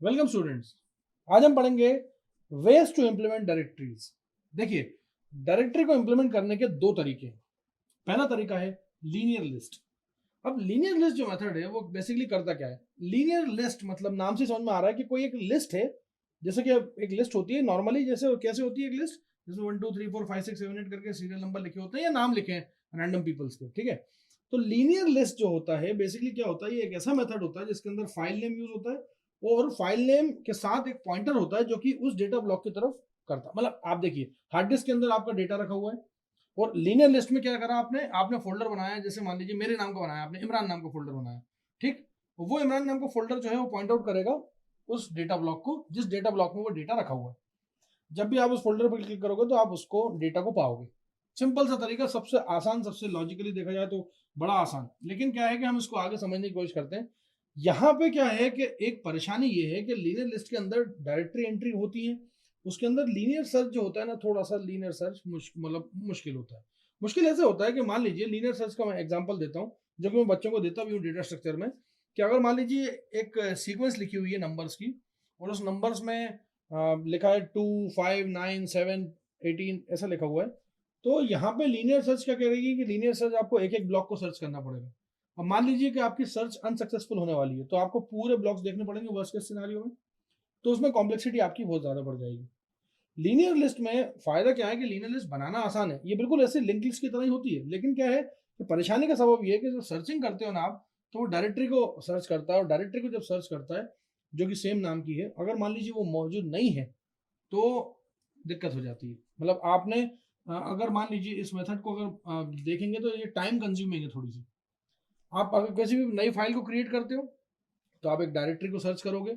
Welcome students. आज हम पढ़ेंगे वेज टू इम्प्लीमेंट डायरेक्टरीज। देखिए, डायरेक्टरी को इम्प्लीमेंट करने के दो तरीके हैं। पहला तरीका है लीनियर लिस्ट। अब लीनियर लिस्ट जो मेथड है वो बेसिकली करता क्या है? लीनियर लिस्ट मतलब नाम से समझ में आ रहा है कि कोई एक लिस्ट है। जैसे कि एक लिस्ट होती है नॉर्मली, जैसे कैसे होती है एक लिस्ट, जैसे 1 2 3 4 5 6 7 8 करके सीरियल नंबर लिखे होते हैं या नाम लिखे हैं रैंडम पीपल्स के, ठीक है। तो लीनियर लिस्ट जो होता है बेसिकली क्या होता है, ये एक ऐसा मेथड होता है जिसके अंदर फाइल नेम यूज होता है और फाइल नेम के साथ एक पॉइंटर होता है जो कि उस डेटा ब्लॉक की तरफ करता है। मतलब आप देखिए, हार्ड डिस्क के अंदर आपका डेटा रखा हुआ है और लीनियर लिस्ट में क्या करा आपने आपने फोल्डर बनाया, जैसे मान लीजिए मेरे नाम का बनाया आपने, इमरान नाम का फोल्डर बनाया, ठीक। वो इमरान नाम का फोल्डर जो है वो पॉइंट आउट करेगा उस डेटा ब्लॉक को जिस डेटा ब्लॉक में वो डेटा रखा हुआ है। जब भी आप उस फोल्डर पर क्लिक करोगे तो आप उसको डेटा को पाओगे। सिंपल सा तरीका, सबसे आसान, सबसे लॉजिकली देखा जाए तो बड़ा आसान। लेकिन क्या है कि हम इसको आगे समझने की कोशिश करते हैं। यहाँ पे क्या है कि एक परेशानी ये है कि लीनियर लिस्ट के अंदर डायरेक्टरी एंट्री होती है, उसके अंदर लीनियर सर्च जो होता है ना, थोड़ा सा लीनियर सर्च मतलब मुश्किल होता है। मुश्किल ऐसे होता है कि मान लीजिए, लीनियर सर्च का मैं एग्जांपल देता हूँ जो कि मैं बच्चों को देता भी हूँ डेटा स्ट्रक्चर में, कि अगर मान लीजिए एक सीक्वेंस लिखी हुई है नंबर्स की और उस नंबर्स में लिखा है 2 5 9 7 18 ऐसा लिखा हुआ है, तो यहाँ पे लीनियर सर्च क्या करेगी कि लीनियर सर्च आपको एक एक ब्लॉक को सर्च करना पड़ेगा। अब मान लीजिए कि आपकी सर्च अनसक्सेसफुल होने वाली है तो आपको पूरे ब्लॉक्स देखने पड़ेंगे वर्स्ट केस सिनेरियो में, तो उसमें कॉम्प्लेक्सिटी आपकी बहुत ज्यादा बढ़ जाएगी। लीनियर लिस्ट में फायदा क्या है कि लीनियर लिस्ट बनाना आसान है, ये बिल्कुल ऐसे लिंक लिस्ट की तरह ही होती है। लेकिन क्या है कि परेशानी का सबब ये है कि जब सर्चिंग करते हो ना आप, तो वो डायरेक्टरी को सर्च करता है और डायरेक्टरी को जब सर्च करता है जो कि सेम नाम की है, अगर मान लीजिए वो मौजूद नहीं है तो दिक्कत हो जाती है। मतलब आपने अगर मान लीजिए इस मेथड को अगर देखेंगे तो ये टाइम कंज्यूमिंग है थोड़ी सी। आप अगर किसी भी नई फाइल को क्रिएट करते हो तो आप एक डायरेक्टरी को सर्च करोगे,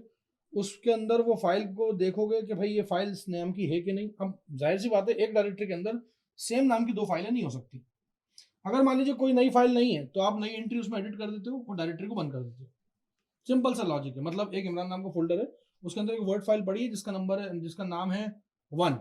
उसके अंदर वो फाइल को देखोगे कि भाई ये फाइल इस नाम की है कि नहीं। अब जाहिर सी बात है, एक डायरेक्टरी के अंदर सेम नाम की दो फाइलें नहीं हो सकती। अगर मान लीजिए कोई नई फाइल नहीं है तो आप नई एंट्री उसमें एडिट कर देते हो और डायरेक्टरी को बंद कर देते हो। सिंपल सा लॉजिक है। मतलब एक इमरान नाम का फोल्डर है, उसके अंदर एक वर्ड फाइल पड़ी है जिसका नंबर है, जिसका नाम है 1।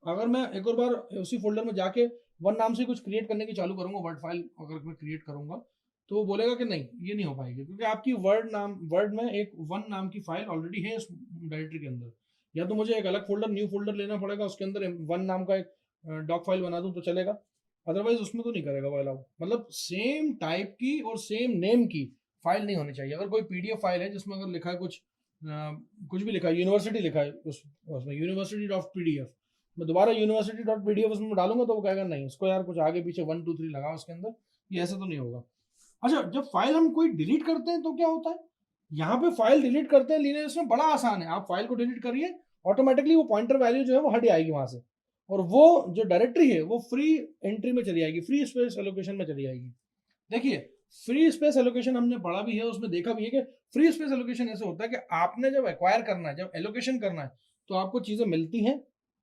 अगर मैं एक और बार उसी फोल्डर में जाके 1 नाम से कुछ क्रिएट करने की चालू करूंगा, वर्ड फाइल अगर मैं क्रिएट करूंगा, तो वो बोलेगा कि नहीं, ये नहीं हो पाएगी, क्योंकि आपकी वर्ड में एक 1 नाम की फाइल ऑलरेडी है उस डायरेक्टरी के अंदर। या तो मुझे एक अलग फोल्डर, न्यू फोल्डर लेना पड़ेगा, उसके अंदर 1 नाम का एक डॉक फाइल बना दूं तो चलेगा, अदरवाइज उसमें तो नहीं करेगा वो अलाउ। मतलब सेम टाइप की और सेम नेम की फाइल नहीं होनी चाहिए। अगर कोई पीडीएफ फाइल है जिसमें अगर लिखा है कुछ भी लिखा है, यूनिवर्सिटी लिखा है उसमें यूनिवर्सिटी डॉट पीडीएफ, मैं दोबारा यूनिवर्सिटी डॉट पीडीएफ उसमें डालूंगा तो वो कहेगा नहीं, उसको यार कुछ आगे पीछे 1 2 3 लगा उसके अंदर, ये ऐसा तो नहीं होगा। अच्छा, जब फाइल हम कोई डिलीट करते हैं तो क्या होता है? यहाँ पे फाइल डिलीट करते हैं लीनियर लिस्ट में बड़ा आसान है। आप फाइल को डिलीट करिए, ऑटोमेटिकली वो पॉइंटर वैल्यू जो है वो हट जाएगी वहां से, और वो जो डायरेक्टरी है वो फ्री एंट्री में चली जाएगी, फ्री स्पेस एलोकेशन में चली जाएगी। देखिए, फ्री स्पेस एलोकेशन हमने पढ़ा भी है, उसमें देखा भी है कि फ्री स्पेस एलोकेशन ऐसे होता है कि आपने जब एक्वायर करना है, जब एलोकेशन करना है, तो आपको चीजें मिलती हैं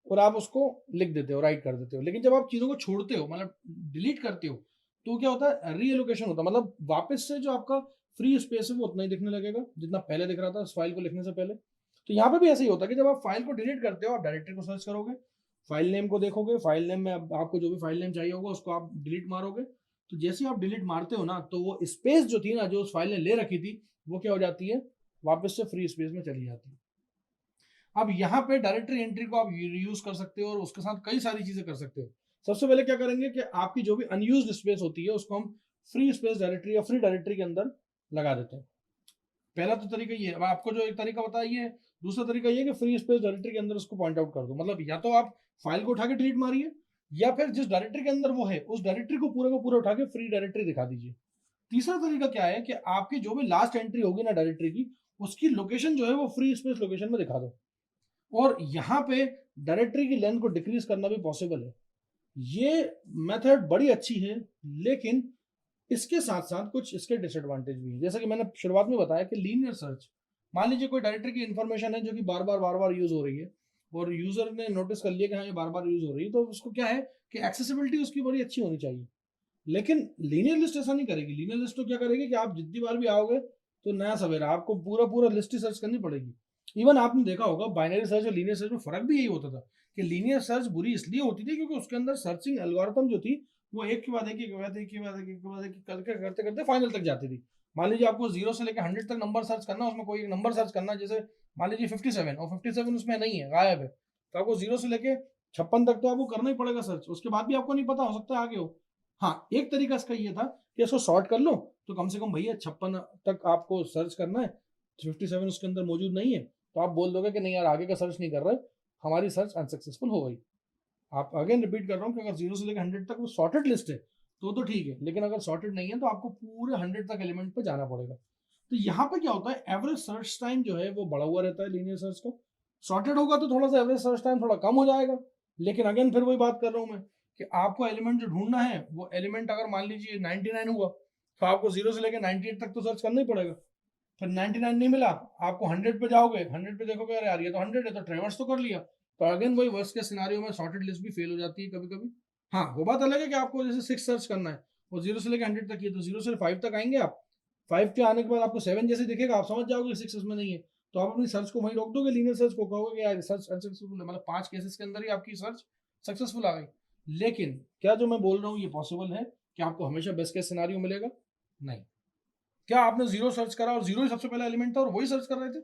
और आप उसको लिख देते हो, राइट कर देते हो। लेकिन जब आप चीजों को छोड़ते हो, मतलब डिलीट करते हो, तो क्या होता है, री एलोकेशन होता है। मतलब वापस से जो आपका फ्री स्पेस है वो उतना ही दिखने लगेगा जितना पहले दिख रहा था उस फाइल को लिखने से पहले। तो यहाँ पे भी ऐसे ही होता है कि जब आप फाइल को डिलीट करते हो, आप डायरेक्टरी को सर्च करोगे, फाइल नेम को देखोगे, फाइल नेम में आपको जो भी फाइल नेम चाहिए होगा उसको आप डिलीट मारोगे, तो जैसे आप डिलीट मारते हो ना, तो वो स्पेस जो थी ना, जो उस फाइल ने ले रखी थी, वो क्या हो जाती है, वापस से फ्री स्पेस में चली जाती है। अब यहाँ पे डायरेक्टरी एंट्री को आप यूज कर सकते हो और उसके साथ कई सारी चीजें कर सकते हो। सबसे पहले क्या करेंगे कि आपकी जो भी अनयूज्ड स्पेस होती है उसको हम फ्री स्पेस डायरेक्टरी या फ्री डायरेक्टरी के अंदर लगा देते हैं। पहला तो तरीका ये है। अब आपको जो एक तरीका बताया ये है। दूसरा तरीका ये है कि फ्री स्पेस डायरेक्टरी के अंदर उसको पॉइंट आउट कर दो। मतलब या तो आप फाइल को उठा के डिलीट मारिए, या फिर जिस डायरेक्टरी के अंदर वो है उस डायरेक्टरी को पूरा का पूरा उठा के फ्री डायरेक्टरी दिखा दीजिए। तीसरा तरीका क्या है कि आपकी जो भी लास्ट एंट्री होगी ना डायरेक्टरी की, उसकी लोकेशन जो है वो फ्री स्पेस लोकेशन में दिखा दो। और यहाँ पे डायरेक्टरी की लेंथ को डिक्रीज करना भी पॉसिबल है। ये मेथड बड़ी अच्छी है, लेकिन इसके साथ साथ कुछ इसके डिसएडवांटेज भी है। जैसा कि मैंने शुरुआत में बताया कि लीनियर सर्च, मान लीजिए कोई डायरेक्टरी की इंफॉर्मेशन है जो कि बार बार यूज हो रही है और यूजर ने नोटिस कर लिया कि हाँ ये बार बार यूज हो रही है, तो उसको क्या है कि एक्सेसिबिलिटी उसकी बड़ी अच्छी होनी चाहिए। लेकिन लीनियर लिस्ट ऐसा नहीं करेगी। लीनियर लिस्ट तो क्या करेगी कि आप जितनी बार भी आओगे तो नया सवेरा आपको पूरा पूरा लिस्ट ही सर्च करनी पड़ेगी। इवन आपने देखा होगा बाइनरी सर्च और लीनियर सर्च में फर्क भी यही होता था कि लीनियर सर्च बुरी इसलिए होती थी क्योंकि उसके अंदर सर्चिंग एल्गोरिथम जो थी वो एक के बाद एक, एक के बाद एक, एक के बाद एक, एक के बाद एक करते करते फाइनल तक जाती थी। मान लीजिए आपको 0 से लेकर 100 तक नंबर सर्च करना, उसमें कोई एक नंबर सर्च करना, जैसे मान लीजिए 57 और 57 उसमें नहीं है, गायब है, तो आपको 0 से लेके 56 तक तो आपको करना ही पड़ेगा सर्च, उसके बाद भी आपको नहीं पता, हो सकता है आगे हो। हाँ, एक तरीका इसका ये था कि इसको सॉर्ट कर लो, तो कम से कम भैया 56 तक आपको सर्च करना है, 57 उसके अंदर मौजूद नहीं है, तो आप बोल दोगे कि नहीं यार आगे का सर्च नहीं कर रहे, हमारी सर्च अनसक्सेसफुल हो गई। आप अगेन रिपीट कर रहा हूँ कि अगर 0 से लेकर 100 तक वो सॉर्टेड लिस्ट है तो ठीक है, लेकिन अगर सॉर्टेड नहीं है तो आपको पूरे 100 तक एलिमेंट पे जाना पड़ेगा। तो यहाँ पे क्या होता है, एवरेज सर्च टाइम जो है वो बढ़ा हुआ रहता है लीनियर सर्च का। सॉर्टेड होगा तो थोड़ा सा एवरेज सर्च टाइम थोड़ा कम हो जाएगा, लेकिन अगेन फिर वही बात कर रहा हूँ मैं कि आपको एलिमेंट जो ढूंढना है वो एलिमेंट अगर मान लीजिए 99 हुआ तो आपको 0 से लेकर 98 तक तो सर्च करना ही पड़ेगा। फिर 99 नहीं मिला, आपको 100 पे जाओगे, 100 पे देखोगे अरे यार ये तो 100 है, तो ट्रेवर्स तो कर लिया, तो अगेन वही वर्स्ट के सिनारियो में सॉर्टेड लिस्ट भी फेल हो जाती है कभी कभी। हाँ, वो बात अलग है कि आपको जैसे 6 सर्च करना है, वो 0 से लेकर 100 तक ही है, तो 0 से 5 तक आएंगे आप, 5 के आने के बाद आपको 7 जैसे दिखेगा, आप समझ जाओगे 6 उसमें नहीं है, तो आप अपनी सर्च को वहीं रोक दोगे, लीनियर सर्च को, कहोगे यार सर्च अनसक्सेसफुल है, मतलब 5 केसेस के अंदर ही आपकी सर्च सक्सेसफुल आ गई। लेकिन क्या जो मैं बोल रहा हूँ ये पॉसिबल है कि आपको हमेशा बेस्ट केस सिनारियो मिलेगा? नहीं। क्या आपने 0 सर्च करा और 0 ही सबसे पहला एलिमेंट था और वही सर्च कर रहे थे?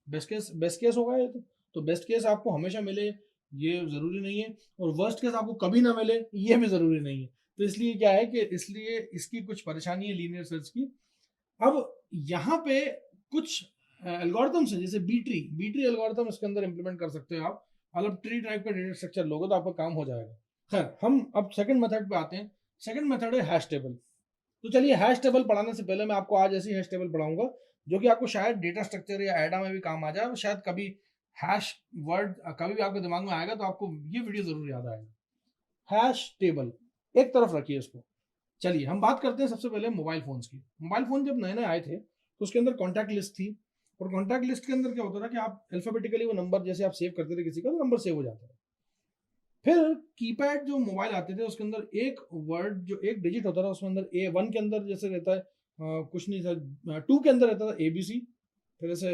बेस्ट केस होगा ये तो बेस्ट केस आपको हमेशा मिले ये जरूरी नहीं है, और वर्स्ट केस आपको कभी ना मिले ये भी जरूरी नहीं है। तो इसलिए क्या है कि इसलिए इसकी कुछ परेशानी है लीनियर सर्च की। अब यहाँ पे कुछ एल्गोरिथम्स हैं, जैसे बी ट्री एल्गोरिथम इसके अंदर इंप्लीमेंट कर सकते हो आप, मतलब ट्री टाइप का डेटा स्ट्रक्चर लोगे तो आपका काम हो जाएगा। खैर, हम अब सेकंड मेथड पे आते हैं। सेकंड मेथड है हैश टेबल। तो चलिए, हैश टेबल पढ़ाने से पहले मैं आपको आज ऐसी हैश टेबल पढ़ाऊंगा जो कि आपको शायद डेटा स्ट्रक्चर या एडा में भी काम आ जाए, और शायद कभी हैश वर्ड कभी भी आपके दिमाग में आएगा तो आपको ये वीडियो जरूर याद आएगा। हैश टेबल एक तरफ रखिए इसको। चलिए हम बात करते हैं सबसे पहले मोबाइल फोन्स की। मोबाइल फोन जब नए नए आए थे तो उसके अंदर कॉन्टैक्ट लिस्ट थी, और कॉन्टैक्ट लिस्ट के अंदर क्या होता था कि आप अल्फाबेटिकली वो नंबर जैसे आप सेव करते थे किसी का, तो नंबर सेव हो जाता था। फिर कीपैड जो मोबाइल आते थे उसके अंदर एक वर्ड जो एक डिजिट होता था उसके अंदर A1 के अंदर जैसे रहता है कुछ नहीं था, 2 के अंदर रहता था ABC, फिर ऐसे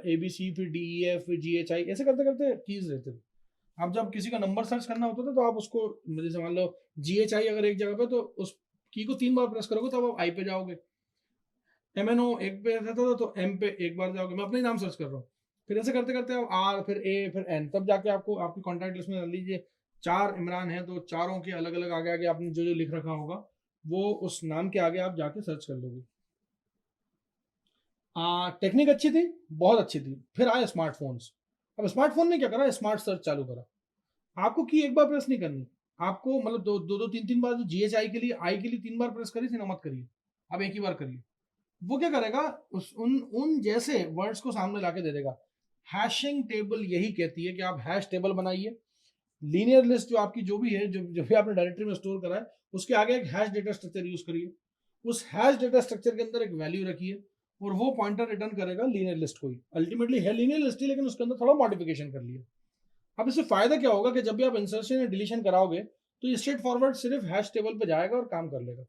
ABC, फिर DEF, फिर GHI, ऐसे करते करते कीज रहते थे। अब जब किसी का नंबर सर्च करना होता था तो आप उसको, जैसे मान लो GHI अगर एक जगह पे, तो उस की को 3 बार प्रेस करोगे तब आप आई पे जाओगे। MNO एक पे रहता था तो M पे एक बार जाओगे, मैं अपने नाम सर्च कर रहा हूँ। फिर ऐसे करते करते आप R, फिर A, फिर N, तब जाके आपको आपकी कॉन्टैक्ट लिस्ट में डाल लीजिए 4 इमरान है तो चारों के अलग अलग आगे आगे आपने जो जो लिख रखा होगा वो उस नाम के आगे आप जाके सर्च कर लोगे। टेक्निक अच्छी थी, बहुत अच्छी थी। फिर आए स्मार्टफोन्स। अब स्मार्टफोन ने क्या करा, स्मार्ट सर्च चालू करा। आपको की एक बार प्रेस नहीं करनी, आपको मतलब दो तीन तीन बार, जो GHI के लिए, आई के लिए 3 बार प्रेस करी थी ना, मत करिए, अब एक ही बार करिए। वो क्या करेगा, उन उन जैसे वर्ड्स को सामने लाके दे देगा। हैशिंग टेबल यही कहती है कि आप हैश टेबल बनाइए। लीनियर लिस्ट जो आपकी जो भी है, जो भी आपने डायरेक्टरी में स्टोर करा है, उसके आगे एक हैश डेटा स्ट्रक्चर यूज करिए। उस हैश डेटा स्ट्रक्चर के अंदर एक वैल्यू रखिए, और वो पॉइंटर रिटर्न करेगा लीनियर लिस्ट को ही। अल्टीमेटली है लीनियर लिस्ट ही, लेकिन उसके अंदर थोड़ा मॉडिफिकेशन कर लिया। अब इससे फायदा क्या होगा कि जब भी आप इंसर्शन या डिलीशन कराओगे तो ये स्ट्रेट फॉरवर्ड सिर्फ हैश टेबल पे जाएगा और काम कर लेगा।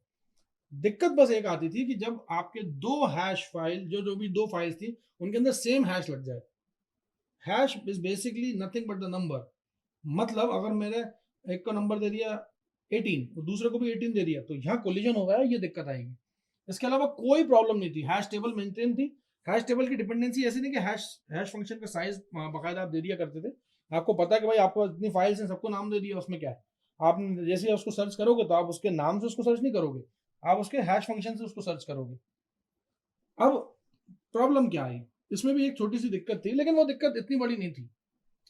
दिक्कत बस एक आती थी कि जब आपके दो हैश फाइल, जो भी दो फाइल्स थी, उनके अंदर सेम हैश लग जाए। Hash is basically nothing but the number. मतलब अगर मेरे एक को नंबर दे दिया 18 तो दूसरे को भी 18 दे दिया, तो यहाँ कोलिजन हो गया, ये दिक्कत आएगी। इसके अलावा कोई प्रॉब्लम नहीं थी, हैश टेबल मेंटेन थी। हैश टेबल की डिपेंडेंसी ऐसी नहीं कि हैश फंक्शन का साइज बाकायदा आप दे दिया करते थे। आपको पता है कि भाई आपको इतनी फाइल्स हैं, सबको नाम दे दिया, उसमें क्या है। आप जैसे ही उसको सर्च करोगे तो आप उसके नाम से उसको सर्च नहीं करोगे, आप उसके हैश फंक्शन से उसको सर्च करोगे। अब प्रॉब्लम क्या आई, इसमें भी एक छोटी सी दिक्कत थी, लेकिन वो दिक्कत इतनी बड़ी नहीं थी,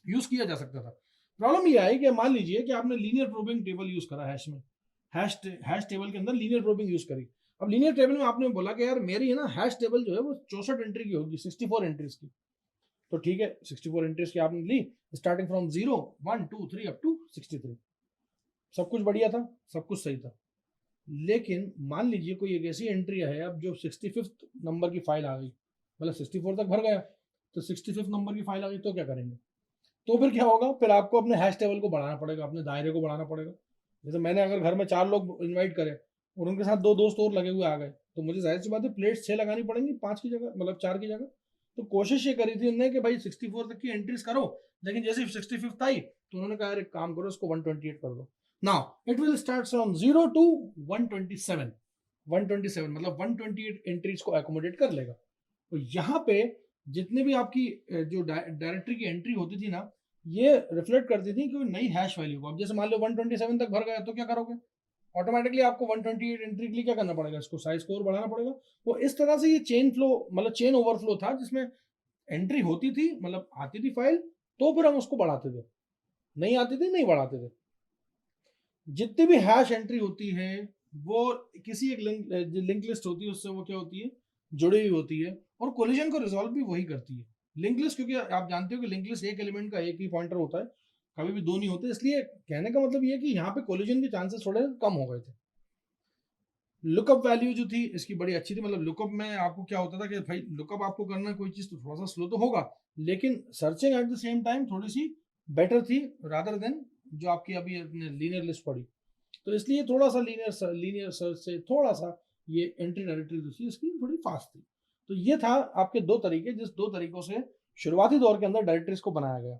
यूज किया जा सकता था। प्रॉब्लम ये आई कि मान लीजिए कि आपने लीनियर प्रोबिंग टेबल यूज करा हैश में, हैश टेबल के अंदर लीनियर प्रोबिंग यूज करी। अब लीनियर टेबल में आपने बोला कि यार मेरी है ना हैश टेबल जो है वो 64 एंट्री की होगी, 64 एंट्रीज की। तो ठीक है, 64 एंट्रीज की आपने ली, स्टार्टिंग फ्रॉम 0 1 2 3 अप टू 63। सब कुछ बढ़िया था, सब कुछ सही था। लेकिन मान लीजिए कोई एक ऐसी एंट्री है अब जो 65th नंबर की फाइल आ गई, मतलब 64 तक भर गया, तो 65th नंबर की फाइल आ गई, तो क्या करेंगे? तो फिर क्या होगा, फिर आपको अपने हैश टेबल को बढ़ाना पड़ेगा, अपने दायरे को बढ़ाना पड़ेगा। जैसे मैंने अगर घर में 4 लोग इन्वाइट करे और उनके साथ 2 दोस्त और लगे हुए आ गए, तो मुझे जाहिर सी बात है प्लेट्स 6 लगानी पड़ेंगी, 5 की जगह, मतलब 4 की जगह। तो कोशिश ये करी थी उन्होंने कि भाई 64 तक की एंट्रीज करो, लेकिन जैसे 65th आई तो उन्होंने कहा एक काम करो, इसको 128 कर दो। Now it will start from 0 to 127। 127 मतलब 128 एंट्रीज को एकोमोडेट कर लेगा। तो यहाँ पे जितने भी आपकी जो डायरेक्टरी की एंट्री होती थी ना, ये रिफ्लेक्ट करती थी कि नई हैश वैल्यू को। अब जैसे मान लो 127 तक भर गया तो क्या करोगे, ऑटोमेटिकली आपको 128 एंट्री के लिए क्या करना पड़ेगा, इसको साइज को और बढ़ाना पड़ेगा। वो इस तरह से ये चेन फ्लो मतलब चेन ओवरफ्लो था, जिसमें एंट्री होती थी मतलब आती थी फाइल, तो फिर हम उसको बढ़ाते थे, नहीं आती थी नहीं बढ़ाते थे। जितनी भी हैश एंट्री होती है वो किसी एक लिंक लिस्ट होती है, उससे वो क्या होती है, जुड़ी हुई होती है, और कोलिजन को रिजॉल्व भी वही करती है लिंक लिस्ट, क्योंकि आप जानते हो कि लिंक लिस्ट एक एलिमेंट का एक ही पॉइंटर होता है, कभी भी दो नहीं होते। इसलिए कहने का मतलब ये कि यहाँ पे कोलिजन के चांसेस थोड़े कम हो गए थे। लुकअप वैल्यू जो थी इसकी बड़ी अच्छी थी, मतलब लुकअप में आपको क्या होता था कि भाई लुकअप आपको करना है कोई चीज तो थोड़ा सा स्लो तो होगा, लेकिन searching at the same time थोड़ी सी बेटर थी रादर देन जो आपकी अभी लीनियर लिस्ट पड़ी। तो इसलिए थोड़ा सा लीनियर सर्च से थोड़ा सा ये एंट्री डायरेक्टरी जो थी इसकी थोड़ी फास्ट थी। तो ये था आपके दो तरीके, जिस दो तरीकों से शुरुआती दौर के अंदर डायरेक्टरीज को बनाया गया।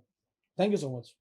Thank you so much.